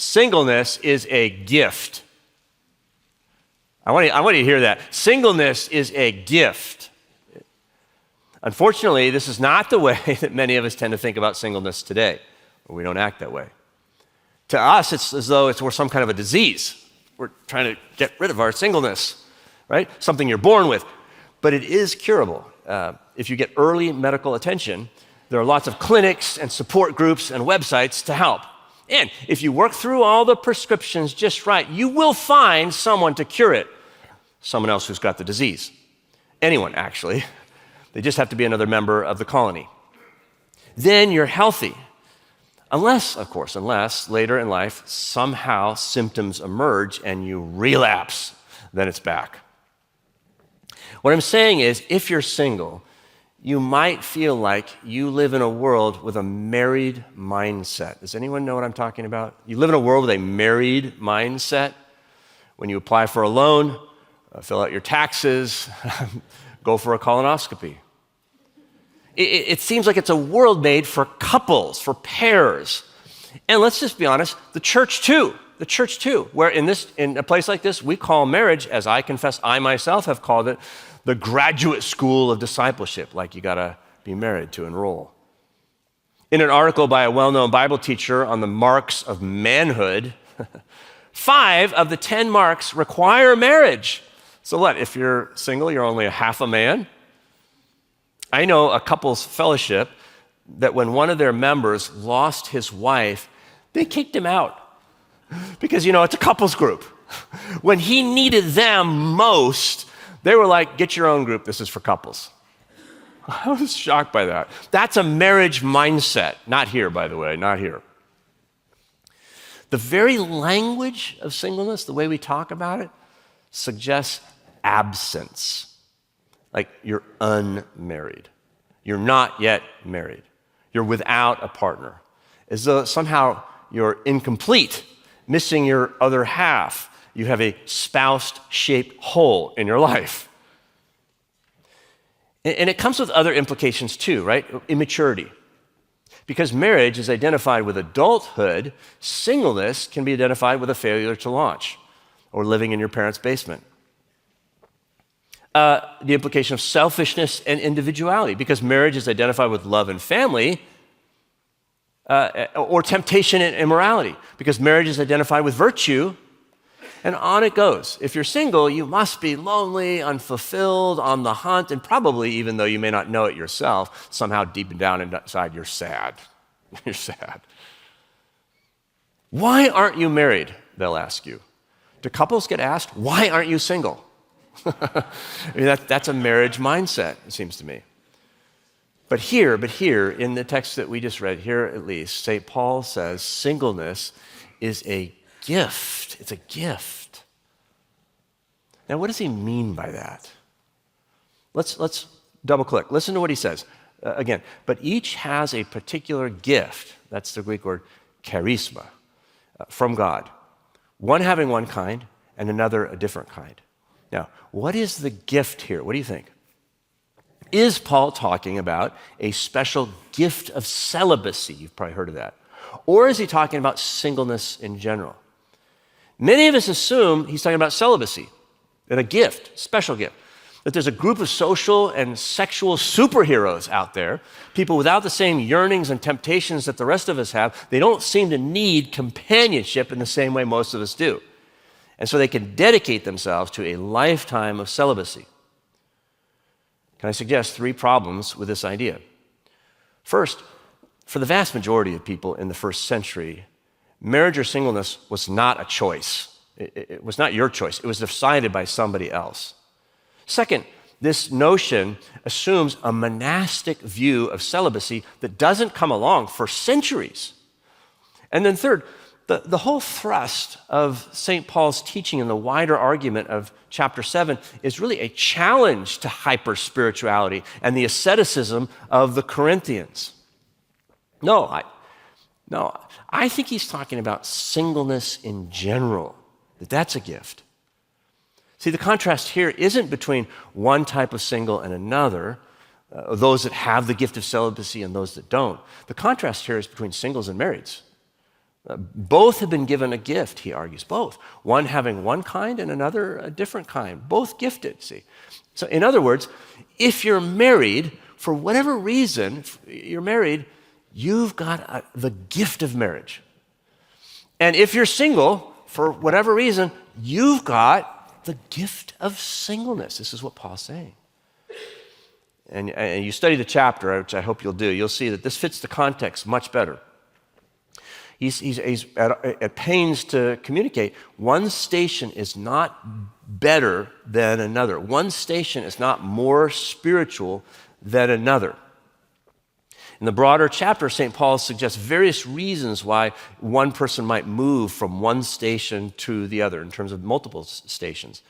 Singleness is a gift. I want you to hear that. Singleness is a gift. Unfortunately, this is not the way that many of us tend to think about singleness today. We don't act that way. To us, it's as though we're some kind of a disease. We're trying to get rid of our singleness, right? Something you're born with. But it is curable. If you get early medical attention, there are lots of clinics and support groups and websites to help. And if you work through all the prescriptions just right, you will find someone to cure it. Someone else who's got the disease. Anyone, actually. They just have to be another member of the colony. Then you're healthy. Unless later in life, somehow symptoms emerge and you relapse, then it's back. What I'm saying is, if you're single, you might feel like you live in a world with a married mindset. Does anyone know what I'm talking about? You live in a world with a married mindset. When you apply for a loan, fill out your taxes, go for a colonoscopy. It seems like it's a world made for couples, for pairs. And let's just be honest, the church too, where in a place like this, we call marriage, as I confess I myself have called it, the graduate school of discipleship, like you gotta be married to enroll. In an article by a well-known Bible teacher on the marks of manhood, 5 of the 10 marks require marriage. So what, if you're single, you're only a half a man? I know a couple's fellowship that when one of their members lost his wife, they kicked him out. Because, it's a couples group. When he needed them most, they were like, get your own group, this is for couples. I was shocked by that. That's a marriage mindset. Not here, by the way, not here. The very language of singleness, the way we talk about it, suggests absence. Like you're unmarried. You're not yet married. You're without a partner. As though somehow you're incomplete, missing your other half. You have a spouse-shaped hole in your life. And it comes with other implications too, right? Immaturity. Because marriage is identified with adulthood, singleness can be identified with a failure to launch or living in your parents' basement. The implication of selfishness and individuality, because marriage is identified with love and family, or temptation and immorality, because marriage is identified with virtue, and on it goes. If you're single, you must be lonely, unfulfilled, on the hunt, and probably, even though you may not know it yourself, somehow deep down inside you're sad. You're sad. Why aren't you married? They'll ask you. Do couples get asked, why aren't you single? I mean, that's a marriage mindset, it seems to me. But here, in the text that we just read, here at least, St. Paul says singleness is a gift. It's a gift. Now, what does he mean by that? Let's double click. Listen to what he says. Again, but each has a particular gift. That's the Greek word charisma, from God. One having one kind and another a different kind. Now, what is the gift here? What do you think? Is Paul talking about a special gift of celibacy? You've probably heard of that. Or is he talking about singleness in general? Many of us assume he's talking about celibacy and a gift, special gift. That there's a group of social and sexual superheroes out there, people without the same yearnings and temptations that the rest of us have. They don't seem to need companionship in the same way most of us do. And so they can dedicate themselves to a lifetime of celibacy. Can I suggest 3 problems with this idea? First, for the vast majority of people in the first century, marriage or singleness was not a choice. It was not your choice. It was decided by somebody else. Second, this notion assumes a monastic view of celibacy that doesn't come along for centuries. And then third, the whole thrust of St. Paul's teaching in the wider argument of chapter 7 is really a challenge to hyper-spirituality and the asceticism of the Corinthians. No, I think he's talking about singleness in general, that's a gift. See, the contrast here isn't between one type of single and another, those that have the gift of celibacy and those that don't. The contrast here is between singles and marrieds. Both have been given a gift, he argues, both. One having one kind and another a different kind, both gifted, see. So in other words, if you're married, for whatever reason you're married, you've got the gift of marriage. And if you're single, for whatever reason, you've got the gift of singleness. This is what Paul's saying. And you study the chapter, which I hope you'll do, you'll see that this fits the context much better. He's at pains to communicate. One station is not better than another. One station is not more spiritual than another. In the broader chapter, St. Paul suggests various reasons why one person might move from one station to the other in terms of multiple stations.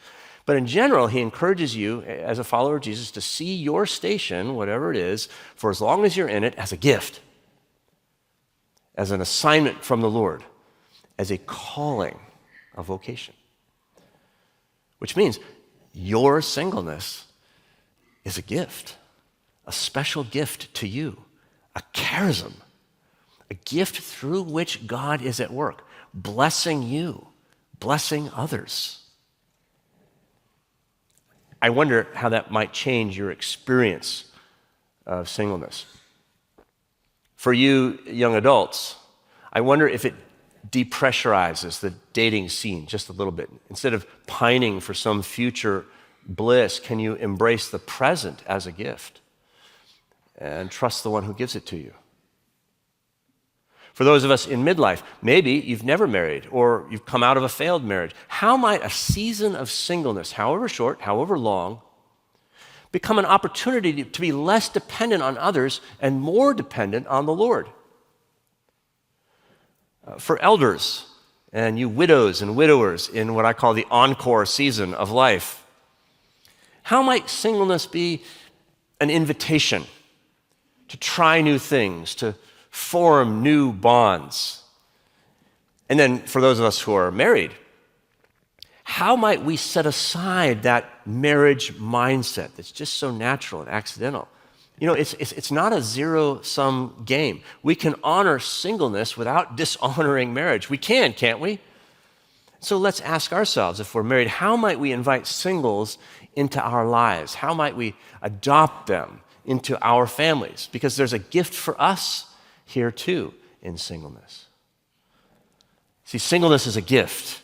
But in general, he encourages you as a follower of Jesus to see your station, whatever it is, for as long as you're in it, as a gift, as an assignment from the Lord, as a calling, a vocation. Which means your singleness is a gift, a special gift to you, a charism, a gift through which God is at work, blessing you, blessing others. I wonder how that might change your experience of singleness. For you young adults, I wonder if it depressurizes the dating scene just a little bit. Instead of pining for some future bliss, can you embrace the present as a gift and trust the one who gives it to you? For those of us in midlife, maybe you've never married or you've come out of a failed marriage. How might a season of singleness, however short, however long, become an opportunity to be less dependent on others and more dependent on the Lord? For elders and you widows and widowers in what I call the encore season of life, how might singleness be an invitation to try new things, to form new bonds? And then for those of us who are married, how might we set aside that marriage mindset that's just so natural and accidental? You know, it's not a zero-sum game. We can honor singleness without dishonoring marriage. We can, can't we? So let's ask ourselves, if we're married, how might we invite singles into our lives? How might we adopt them into our families? Because there's a gift for us here too in singleness. See, singleness is a gift.